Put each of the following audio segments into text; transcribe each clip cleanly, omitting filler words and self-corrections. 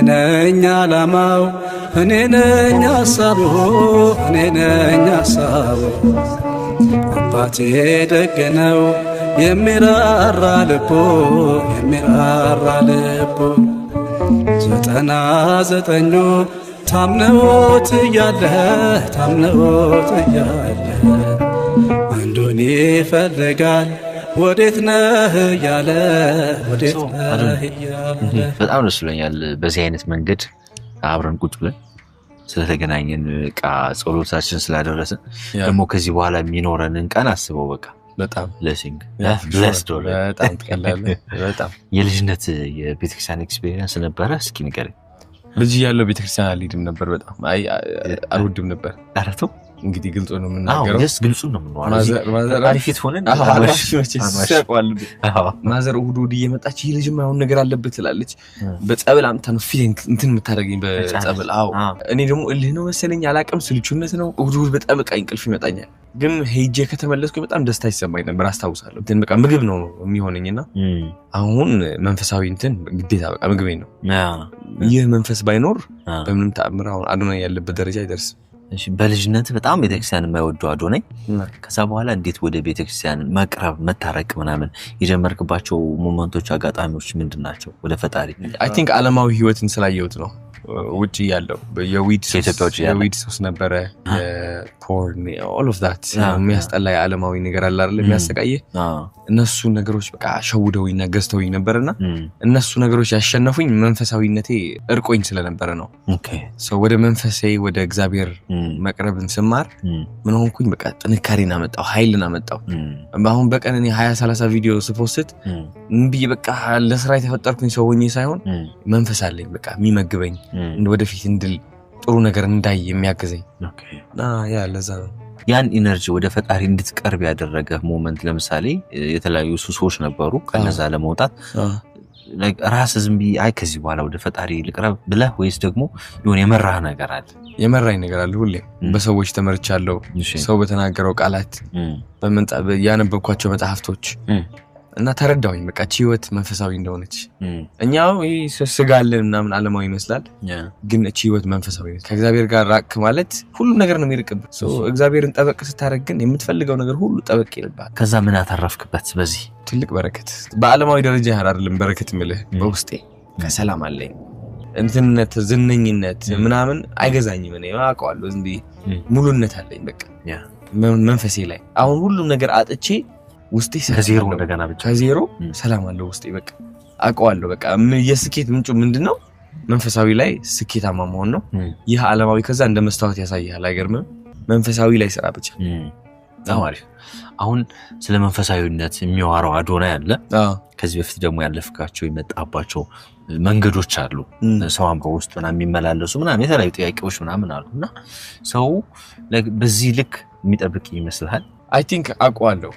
ነኝ ዓላማው እኔ ነኝ ሐሳቡ እኔ ነኝ ሐሳቡ አባቴ ደግ ነው የሚራራ ልቡ የሚራራ ልቡ 99 ታምነውት እያለ አንዱን ይፈልጋል ወዴት ነህ ያለ ወዴት ነህ ያለ በጣም ደስ ይለኛል በዚህ አይነት መንገድ አብረን ቁጭ ብለን ስለተገናኘን ጸሎታችን ስላደረሰን ደግሞ ከዚህ በኋላ የሚኖረንን ቀን አስበው በቃ በጣም ብሌሲንግ በጣም ተቀላለ በጣም የልጅነት የቤተክርስቲያን ኤክስፒሪየንስ ነበረ እስኪ ንገረኝ ልጅ ያለው ቤተክርስቲያን አልሄድም ነበር በጣም አልወድም ነበር አራቱ እንግዲህ ግልጽ ነው የምናገረው ግልጽ ነው የምንዋለው አሪፊት ሆነን ማዘር እሁድ እየመጣች ልጅም አሁን ነገር አለበት ትላለች በጸበል አምጣ ነው ፊሊንግ እንትን የምታደርገኝ በጸበል እኔ ደግሞ እልህ ነው መሰለኝ አላቀም ስልቹነት ነው እሁድ በጣም በቃ እንቅልፍ ይመጣኛል ግን ሄጄ ከተመለስኩ በጣም ደስታ ይሰማኝ ነበር አስታውሳለሁ እንትን በቃ ምግብ ነው የሚሆነኝና አሁን መንፈሳዊ እንትን ግዴታ በቃ ምግብ ነው ይህ መንፈስ ባይኖር በምንም ተአምር አሁን አዶናይ ያለበት ደረጃ አይደርስም እሺ በልጅነት በጣም ቤተክርስቲያን የማይወደው አዶናይ ከዛ በኋላ እንዴት ወደ ቤተክርስቲያን መቅረብ መታረቅ ምናምን የጀመርክባቸው ሞመንቶች አጋጣሚዎች ምንድናቸው ወደ ፈጣሪ አይ ቲንክ ዓለማዊ ህይወትን ስላየሁት ነው ውጪ ያለው የዊድ ሶስ ነበረ ፖርን all of that የሚያስጠላ ዓለማዊ ነገር አለ አይደል የሚያሰቃየ እነሱ ነገሮች በቃ ሸውደውኝና ገዝተውኝ ነበርና እነሱ ነገሮች ያሸነፉኝ መንፈሳዊነቴ እርቆኝ ስለነበረ ነው ኦኬ ሶ ወደ መንፈሴ ወደ እግዚአብሔር መቅረብን ስማር ምን ሆንኩኝ በቃ ጥንካሬና መጣው ኃይልና መጣው አሁን በቀን እኔ 20-30 ቪዲዮ ስፖስት እንብዬ በቃ ለስራ የተፈጠርኩኝ ሰው ሆኜ ሳይሆን መንፈስ አለኝ በቃ የሚመግበኝ ወደፊት እንድል ጥሩ ነገር እንዳይ የሚያገዘኝ ኦኬ ያ ለዛ ያን ኢነርጂ ወደ ፈጣሪ እንድትቀርብ ያደረገ ሞመንት ለምሳሌ የተለያዩ ሱሶች ነበሩ ከነዛ ለመውጣት ራስ ዝም ቢ አይ ከዚህ በኋላ ወደ ፈጣሪ ልቅረብ ብለህ ወይስ ደግሞ የሆነ የመራኝ ነገር አለ ሁሌ በሰዎች ተመርቻለሁ ሰው በተናገረው ቃላት ያነበብኳቸው መጽሐፍቶች እና ተረዳሁኝ በቃ ህይወት መንፈሳዊ እንደሆነች እኛው ስጋ አለን ምናምን ዓለማዊ ይመስላል ግን ህይወት መንፈሳዊ ነው ከእግዚአብሔር ጋር ራቅ ማለት ሁሉ ነገር ነው የሚርቅብህ እግዚአብሔርን ጠበቅ ስታረግ ግን የምትፈልገው ነገር ሁሉ ጠበቅ ይልባል ከዛ ምን አተረፍክበት በዚህ ትልቅ በረከት በዓለማዊ ደረጃ አይደለም በረከት ምልህ በውስጤ ከሰላም አለኝ እንትነት ዝነኝነት ምናምን አይገዛኝም እኔ አውቀዋለሁ ዝም ብዬ ሙሉነት አለኝ በቃ መንፈሴ ላይ አሁን ሁሉ ነገር አጥቼ ውስጤ ከዜሮ እንደገና ብቻ ከዜሮ ሰላም አለው ውስጤ በቃ አውቀዋለሁ በቃ የስኬት ምንጩ ምንድነው መንፈሳዊ ላይ ስኬታማ መሆን ነው ይህ ዓለማዊ ከዛ እንደ መስታወት ያሳያል አይገርምም መንፈሳዊ ላይ ስራ ብቻ አማሪ አሁን ስለ መንፈሳዊነት የሚዋራው አዶናይ አለ ከዚህ በፊት ደግሞ ያለፍካቸው ይመጣባቸው መንገዶች አሉ ሰው አምሮ ውስጥ ምናምን የሚመላለሱ ምናምን የተለያዩ ጥያቄዎች ምናምን አሉና ሰው በዚህ ልክ የሚጠብቅ ይመስልሃል አይ ቲንክ አውቀዋለሁ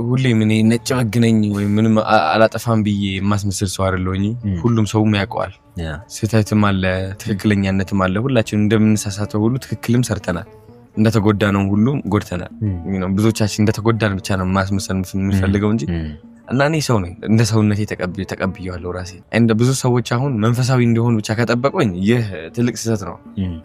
ሁሌ ምን ነጭ መግነኝ ወይ ምንም አላጠፋም ብዬ ማስመስል ሰው አይደለሁኝ ሁሉም ሰው ያውቀዋል ስህተትም አለ ትክክለኛነትም አለ ሁላችንም እንደምንሳሳተው ሁሉ ትክክልም ሰርተናል እንደተጎዳነው ሁሉ ጎድተናል ብዙዎቻችን እንደተጎዳን ብቻ ነው ማስመሰል የምንፈልገው እንጂ እና እኔ ሰው ነኝ እንደ ሰውነቴ ተቀብያለሁ ራሴ እንደ ብዙ ሰዎች አሁን መንፈሳዊ እንደሆኑ ብቻ ከጠበቁኝ ይህ ትልቅ ስህተት ነው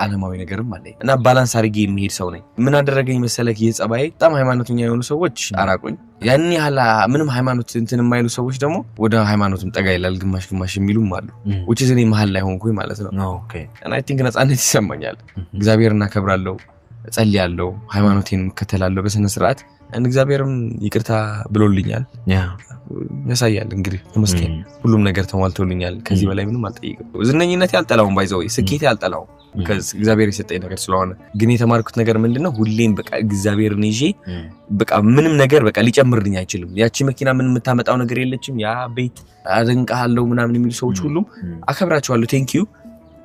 ዓለማዊ ነገርም አለ እና ባላንስ አድርጌ የሚሄድ ሰው ነኝ ምን አደረገኝ መሰለክ የጸባይ በጣም ሃይማኖተኛ የሆኑ ሰዎች አራቁኝ ያን ያህል ምንም ሃይማኖት እንትን የማይሉ ሰዎች ደግሞ ወደ ሃይማኖትም ጠጋ ይላል ግማሽ የሚሉም አሉ which is እኔ መሃል ላይ ሆንኩኝ ማለት ነው ኦኬ and I think ነፃነት ይሰማኛል እግዚአብሔርን አከብራለሁ ጸልያለሁ ሃይማኖቴን ከተላለሁ በስነ ስርዓት እግዚአብሔርም ይቅርታ ብሎልኛል ያሳያል እንግዲህ ተመስገን ሁሉም ነገር ተሟልቶልኛል ከዚህ በላይ ምንም አልጠይቅም ዝነኝነት ያልጠላው ባይዘው ስኬት ያልጠላው እግዚአብሔር የሰጠኝ ነገር ስለሆነ ግን የተማርኩት ነገር ምንድነው ሁሌም በቃ እግዚአብሔርን ይዤ በቃ ምንም ነገር በቃ ሊጨምርልኝ አይችልም ያቺ መኪና ምን የምታመጣው ነገር የለችም ያ ቤት አደንቃለሁ ምናምን የሚሉ ሰዎች ሁሉ አከብራቸዋለሁ ቴንክ ዩ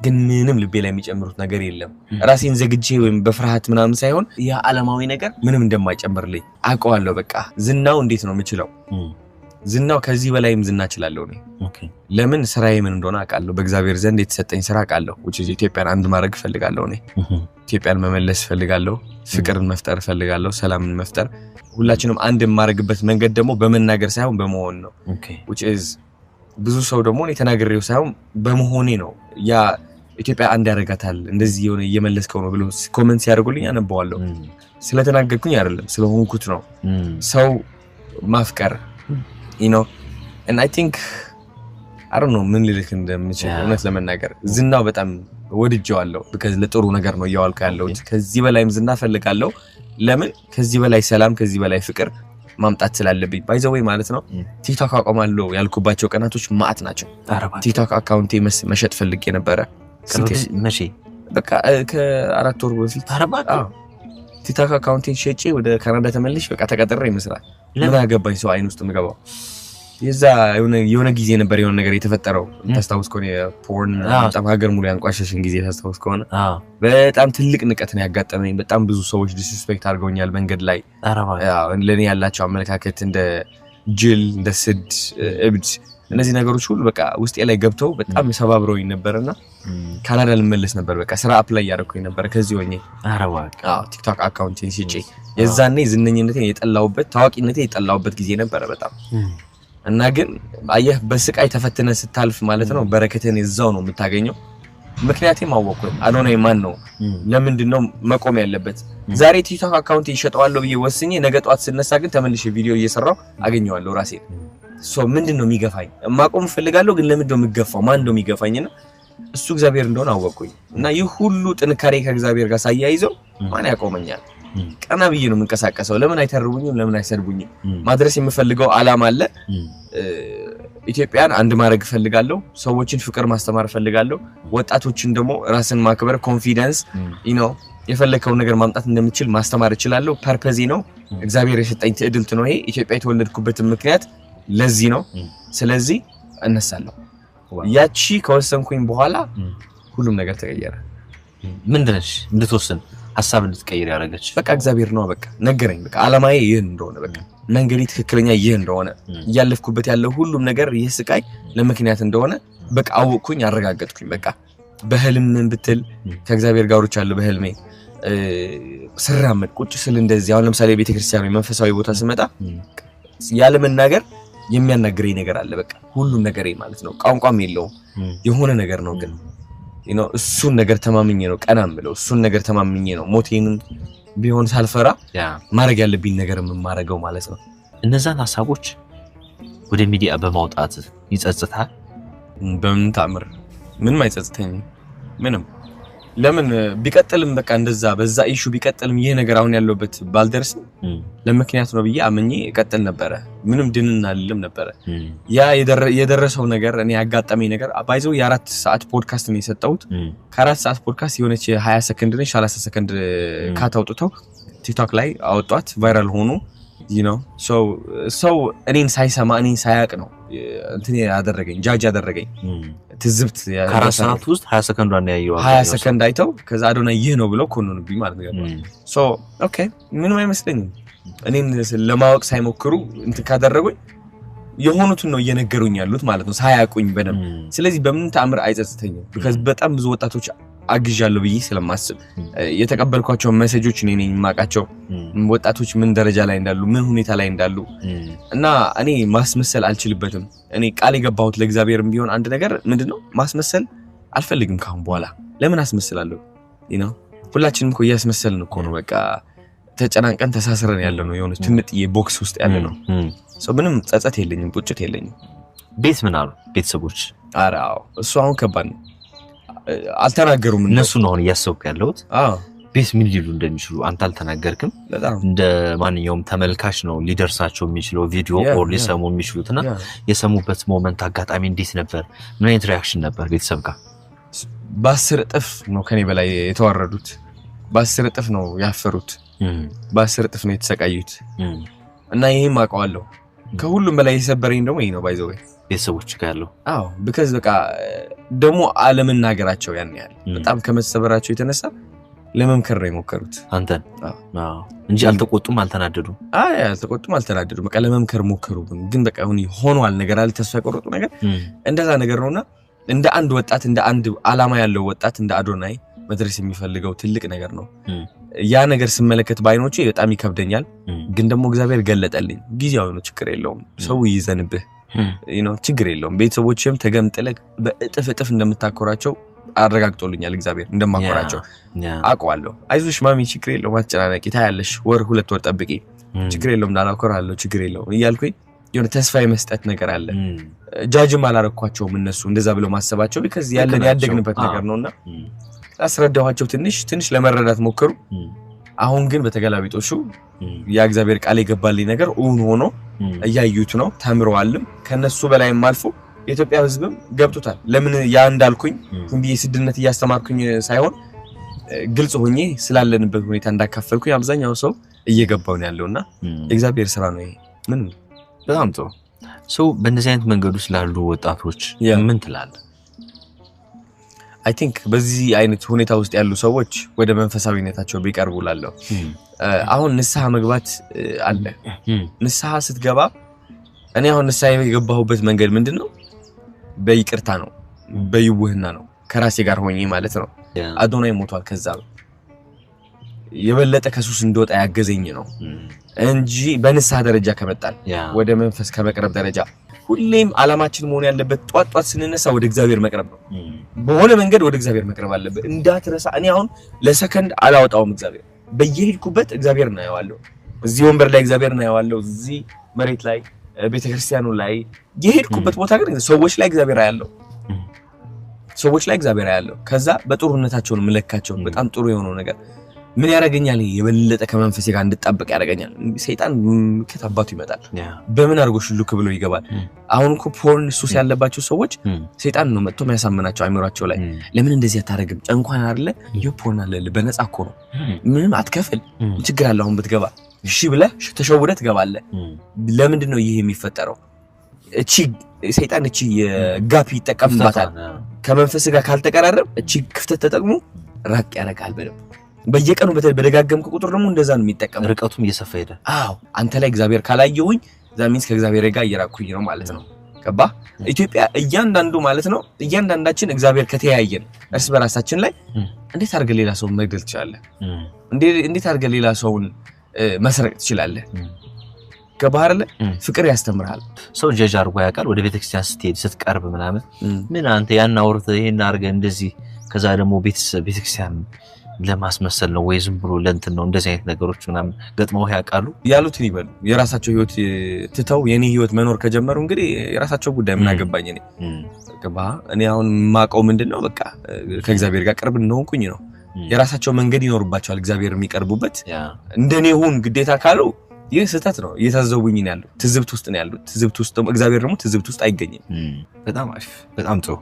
ግን ምንም ልቤ ላይ የሚጨምሩት ነገር የለም ራሴን ዘግጄ ወይም በፍርሃት ምናምን ሳይሆን ያ ዓለማዊ ነገር ምንም እንደማይጨምርልኝ አውቀዋለሁ በቃ ዝናው እንዴት ነው የምችለው ዝናው ከዚህ በላይም ዝና እችላለሁ ነው ኦኬ ለምን ስራዬ ምን እንደሆነ አውቃለሁ በእግዚአብሔር ዘንድ የተሰጠኝ ስራ አውቃለሁ which is ኢትዮጵያን አንድ ማድረግ ፈልጋለሁ ነው ኢትዮጵያን መመለስ ፈልጋለሁ ፍቅርን መፍጠር ፈልጋለሁ ሰላምን መፍጠር ሁላችንም አንድ ማድረግበት መንገድ ደግሞ በመናገር ሳይሆን በመሆን ነው ኦኬ which is ብዙ ሰው ደግሞ እኔ ተናግሬው ሳይሆን በመሆኔ ነው ያ ኢትዮጵያ አንድ ያደርጋታል እንደዚህ የሆነ እየመለስከው ነው ብሎ ኮሜንት ሲያደርጉልኝ አነባዋለሁ። ስለተናገርኩኝ አይደለም ስለሆንኩት ነው። ሰው ማፍቀር you know and I think I don't know ምን ልልክ እንደምችል እውነት ለመናገር ዝናው በጣም ወድጄዋለሁ because ለጥሩ ነገር ነው እያዋልኩ ያለሁት። ከዚህ በላይም ዝና ፈልጋለሁ። ለምን ከዚህ በላይ ሰላም ከዚህ በላይ ፍቅር ማምጣት ስላለብኝ by the way ማለት ነው። ቲክቶክ አቆማለሁ ያልኩባቸው ቀናቶች ማአት ናቸው። ቲክቶክ አካውንቴ መሸጥ ፈልጌ ነበረ። መቼ በቃ ከ4 ወር በፊት ቲክቶክ አካውንቴን ሸጬ ወደ ካናዳ ተመልሼ በቃ ተቀጥሬ ይመስላል። ምን አገባኝ ሰው አይን ውስጥ ምገባው። የዛ የሆነ ጊዜ ነበር የሆነ ነገር የተፈጠረው ታስታውስ ከሆነ ፖርን በጣም ሀገር ሙሉ ያንቋሸሽን ጊዜ ታስታውስ ከሆነ በጣም ትልቅ ንቀት ነው ያጋጠመኝ። በጣም ብዙ ሰዎች ዲስሪስፔክት አድርገውኛል መንገድ ላይ። ለኔ ያላቸው አመለካከት እንደ ጅል እንደ ስድ እብድ እነዚህ ነገሮች ሁሉ በቃ ውስጤ ላይ ገብተው በጣም ሰባብረውኝ ነበርና ካናዳ ልመለስ ነበር። በቃ ስራ አፕላይ ያደረኩኝ ነበር ከዚህ ሆኜ ቲክቶክ አካውንቴን ሽጬ። የዛኔ ዝነኝነቴን የጠላውበት ታዋቂነቴን የጠላውበት ጊዜ ነበር በጣም እና ግን አየህ በስቃይ ተፈትነ ስታልፍ ማለት ነው በረከትን እዛው ነው የምታገኘው። ምክንያቱም አወቅኩኝ አዶናይ ማን ነው ለምንድን ነው መቆም ያለበት። ዛሬ ቲክቶክ አካውንት ይሸጣዋለሁ ብዬ ወስኜ ነገ ጧት ስነሳ ግን ተመልሼ ቪዲዮ እየሰራው አገኘዋለሁ ራሴ። ምንድነው የሚገፋኝ? ማቆም ፈልጋለሁ ግን ለምንድነው የምገፋው? ማን ነው የሚገፋኝና እሱ እግዚአብሔር እንደሆነ አወቅኩኝ። እና ይህ ሁሉ ጥንካሬ ከእግዚአብሔር ጋር ሳያይዘው ማን ያቆመኛል? ቀና ብዬ ነው የምንቀሳቀሰው። ለምን አይተርቡኝም? ለምን አይሰድቡኝም? ማድረስ የምፈልገው ዓላማ አለ። ኢትዮጵያን አንድ ማድረግ ፈልጋለሁ። ሰዎችን ፍቅር ማስተማር ፈልጋለሁ። ወጣቶችን ደግሞ ራስን ማክበር ኮንፊደንስ የፈለከው ነገር ማምጣት እንደምችል ማስተማር እችላለሁ። ፐርፐዚ ነው እግዚአብሔር የሰጠኝ ትዕድልት ነው ይሄ። ኢትዮጵያ የተወለድኩበት ምክንያት ለዚህ ነው። ስለዚህ እነሳለሁ። ያቺ ከወሰንኩኝ በኋላ ሁሉም ነገር ተቀየረ። ምንድነሽ እንድትወስን ሐሳብ እንድትቀይር ያደረገች? በቃ እግዚአብሔር ነው በቃ ነገረኝ። በቃ ዓላማዬ ይሄ እንደሆነ በቃ መንገዴ ትክክለኛ ይሄ እንደሆነ እያለፍኩበት ያለው ሁሉም ነገር ይሄ ስቃይ ለምክንያት እንደሆነ በቃ አወቅኩኝ፣ አረጋገጥኩኝ። በቃ በህልም ብትል ከእግዚአብሔር ጋር ወርቻለሁ። በህልሜ ስራመድ ቁጭ ስል እንደዚህ አሁን ለምሳሌ ቤተክርስቲያን መንፈሳዊ ቦታ ስመጣ ያለ መናገር የሚያናግረኝ ነገር አለ። በቃ ሁሉም ነገር ማለት ነው ቋንቋም የለውም የሆነ ነገር ነው ግን እሱን ነገር ተማምኜ ነው ቀናም ብለው እሱን ነገር ተማምኜ ነው ሞቴንም ቢሆን ሳልፈራ ማድረግ ያለብኝ ነገር የማደርገው ማለት ነው። እነዛን ሐሳቦች ወደ ሚዲያ በማውጣት ይጸጽታል? በምን ታምር ምንም አይጸጽተኝም። ምንም ለምን ቢቀጥልም በቃ እንደዛ በዛ ኢሹ ቢቀጥልም ይሄ ነገር አሁን ያለውበት ባልደርስ ለምክንያት ነው ብዬ አመኜ ቀጥል ነበር። ምንም ድንና ልልም ነበር። ያ የደረሰው ነገር እኔ ያጋጠመኝ ነገር ባይዘው የ4 ሰዓት ፖድካስት ነው የሰጠሁት። ከ4 ሰዓት ፖድካስት የሆነች 20 ሰከንድ ነች 30 ሰከንድ ካታውጥተው ቲክቶክ ላይ አወጧት ቫይራል ሆኖ ሰው እኔን ሳይሰማ እኔን ሳያቅ ነው እንትን ያደረገኝ ጃጅ ያደረገኝ ትዝብት ከ4 ሰዓት ውስጥ 20 ሰከንዷን ያየው 20 ሰከንድ አይተው ከዛ አዶናይ ይሄ ነው ብለው ኮንኑብኝ ማለት ነው። ኦኬ ምንም አይመስለኝም። እኔን ለማወቅ ሳይሞክሩ እንትን ካደረጉኝ የሆኑትን ነው እየነገሩኝ ያሉት ማለት ነው ሳያቁኝ በደም። ስለዚህ በምን ተአምር አይጸጽተኝም because በጣም ብዙ ወጣቶች አግዣለሁ ብዬ ስለማስብ የተቀበልኳቸው ሜሴጆች እኔ ነኝ የማውቃቸው ወጣቶች ምን ደረጃ ላይ እንዳሉ ምን ሁኔታ ላይ እንዳሉ እና እኔ ማስመሰል አልችልበትም። እኔ ቃል የገባሁት ለእግዚአብሔርም ቢሆን አንድ ነገር ምንድነው ማስመሰል አልፈልግም ካሁን በኋላ። ለምን አስመስላለሁ? ሁላችንም እኮ እያስመሰልን እኮ ነው በቃ ተጨናንቀን ተሳስረን ያለ ነው የሆነ ትንጥዬ ቦክስ ውስጥ ያለ ነው። ምንም ጸጸት የለኝም ቁጭት የለኝም። ቤት ምን አሉ ቤተሰቦች? ኧረ አዎ እሱ አሁን ከባድ ነው። አልተናገሩም እነሱ ነው አሁን እያሰብኩ ያለሁት። ቤት ምን ሊሉ እንደሚችሉ አንተ አልተናገርክም። እንደ ማንኛውም ተመልካች ነው ሊደርሳቸው የሚችለው ቪዲዮ ኦር ሊሰሙ የሚችሉትና የሰሙበት ሞመንት አጋጣሚ እንዴት ነበር? ምን አይነት ሪአክሽን ነበር ቤተሰብ ጋር? በ10 እጥፍ ነው ከኔ በላይ የተዋረዱት። በ10 እጥፍ ነው ያፈሩት። በ10 እጥፍ ነው የተሰቃዩት። እና ይሄም አውቀዋለሁ። ከሁሉም በላይ የሰበረኝ ደግሞ ይሄ ነው ባይዘው ቤተሰቦች ጋር ያለው። because በቃ ደግሞ አለመናገራቸው ያን ያህል በጣም ከመሰበራቸው የተነሳ ለመምከር ነው የሞከሩት አንተን እንጂ አልተቆጡም አልተናደዱም። አልተቆጡም አልተናደዱም። በቃ ለመምከር ሞከሩ ግን በቃ ሆኗል ነገር አለ ተስፋ የቆረጡ ነገር እንደዛ ነገር ነውና እንደ አንድ ወጣት እንደ አንድ ዓላማ ያለው ወጣት እንደ አዶናይ መድረስ የሚፈልገው ትልቅ ነገር ነው። ያ ነገር ስመለከት ባይኖቼ በጣም ይከብደኛል ግን ደግሞ እግዚአብሔር ገለጠልኝ። ጊዜያዊ ነው ችግር የለውም። ሰው ይዘንብህ ችግር የለውም ቤተሰቦችም ተገምጥለህ በእጥፍ እጥፍ እንደምታኮራቸው አረጋግጦልኛል እግዚአብሔር እንደማኮራቸው አውቀዋለሁ አይዞሽ ማሚ ችግር የለውም አትጨናነቂ ታያለሽ ወር 2 ወር ጠብቂ ችግር የለውም እንዳላኮራለሁ ችግር የለውም እያልኩኝ የሆነ ተስፋ የመስጠት ነገር አለ ጃጅም አላረኳቸውም እነሱ እንደዛ ብለው ማሰባቸው because ያለን ያደግንበት ነገር ነውና አስረዳኋቸው ትንሽ ለመረዳት ሞከሩ አሁን ግን በተገላቢጦሹ ያ እግዚአብሔር ቃል የገባልኝ ነገር እውን ሆኖ እያዩት ነው ተምረዋልም ከነሱ በላይም አልፎ የኢትዮጵያ ህዝብም ገብቶታል ለምን ያ እንዳልኩኝ እንዴ ስድነት ያስተማርኩኝ ሳይሆን ግልጽ ሆኜ ስላለንበት ሁኔታ እንዳካፈልኩኝ አብዛኛው ሰው እየገባው ነው ያለውና እግዚአብሔር ስራ ነው ይሄ ምን በጣም ጥሩ ሰው በእንደዚህ አይነት መንገዱ ስላሉ ወጣቶች ምን ትላለህ I think በዚህ አይነት ሁኔታ ውስጥ ያሉ ሰዎች ወደ መንፈሳዊነታቸው ቢቀርቡላለው አሁን ንስሐ መግባት አለ ንስሐ ስትገባ እኔ አሁን ንስሐ የገባሁበት መንገድ ምንድነው በይቅርታ ነው በይውህና ነው ከራሴ ጋር ሆኜ ማለት ነው አዶናይ ሞቷል ከዛ የበለጠ ከሱስ እንደወጣ ያገዘኝ ነው እንጂ በንስሐ ደረጃ ከመጣል ወደ መንፈስ ከመቅረብ ደረጃ ሁሌም አላማችን መሆን ያለበት ጧት ስንነሳ ወደ እግዚአብሔር መቅረብ ነው በሆነ መንገድ ወደ እግዚአብሔር መቅረብ አለበት እንዳትረሳ እኔ አሁን ለሰከንድ አላወጣውም እግዚአብሔር በየሄድኩበት እግዚአብሔር ነው ያዋለው እዚህ ወንበር ላይ እግዚአብሔር ነው ያዋለው እዚህ መሬት ላይ ቤተክርስቲያኑ ላይ የሄድኩበት ቦታ ግን ሰዎች ላይ እግዚአብሔር ያለው ሰዎች ላይ እግዚአብሔር ያለው ከዛ በጥሩነታቸው ነው መለካቸው በጣም ጥሩ የሆነው ነገር ምን ያረጋኛል የበለጠ ከመንፈስ ጋር እንድጣበቅ ያረጋኛል ሰይጣን ከታባቱ ይመጣል በምን አርጎሽ ልክ ብሎ ይገባል አሁን እኮ ፖርን ሱስ ያለባቸው ሰዎች ሰይጣን ነው መጥቶ የሚያሳምናቸው አይምሯቸው ላይ ለምን እንደዚህ አታረግም ጨንኳን አይደለ ይፖርና ለለ በነፃ እኮ ነው ምንም አትከፍል ችግር አለ አሁን ብትገባ እሺ ብለህ ተሸውደህ ትገባለህ ለምንድን ነው ይሄ የሚፈጠረው እቺ ሰይጣን እቺ ጋፕ ይጠቀምባታል ከመንፈስ ጋር ካልተቀራረብ እቺ ክፍተት ተጠቅሞ ራቅ ያረጋል በየቀኑ በደጋገምኩ ቁጥር ደግሞ እንደዛ ነው የሚጠቀመው ርቀቱም እየሰፋ ሄደ አዎ አንተ ላይ እግዚአብሔር ካላየውኝ ዛሚንስ ከእግዚአብሔር ጋር እየራኩኝ ነው ማለት ነው ገባ ኢትዮጵያ እያንዳንዱ ማለት ነው እያንዳንዳችን እግዚአብሔር ከተያየን እርስ በራሳችን ላይ እንዴት አድርገህ ሌላ ሰው መግደል ትችላለህ እንዴት አድርገህ ሌላ ሰውን መስረቅ ትችላለህ ከባህር ላይ ፍቅር ያስተምራል ሰው ጀጅ አርጎ ያውቃል ወደ ቤተክርስቲያን ስትሄድ ስትቀርብ ምናምን ምን አንተ ያን አውርተህ ይሄን አድርገህ እንደዚህ ከዛ ደግሞ ቤተክርስቲያን ለማስመሰል ነው ወይ ዝም ብሎ ለእንትን ነው እንደዚህ አይነት ነገሮች ምናምን ገጥመው ያውቃሉ ያሉትን ይበሉ የራሳቸው ህይወት ትተው የኔ ህይወት መኖር ከጀመሩ እንግዲህ የራሳቸው ጉዳይ ምን አገባኝ እኔ አሁን ማቀው ምንድነው በቃ ከእግዚአብሔር ጋር ቅርብ እንደሆንኩኝ ነው የራሳቸው መንገድ ይኖርባቸዋል እግዚአብሔር የሚቀርቡበት እንደኔ ሁን ግዴታ ካለው ይህ ስህተት ነው እየታዘቡኝ ነው ያለው ትዝብት ውስጥ ነው ያለው ትዝብት ውስጥ እግዚአብሔር ደግሞ ትዝብት ውስጥ አይገኝም በጣም አሪፍ በጣም ጥሩ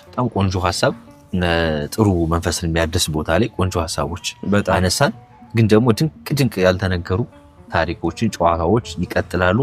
በጣም ቆንጆ ሐሳብ ጥሩ መንፈስን የሚያድስ ቦታ ላይ ቆንጆ ሐሳቦች አነሳን ግን ደግሞ ድንቅ ያልተነገሩ ታሪኮችን ጨዋታዎች ይቀጥላሉ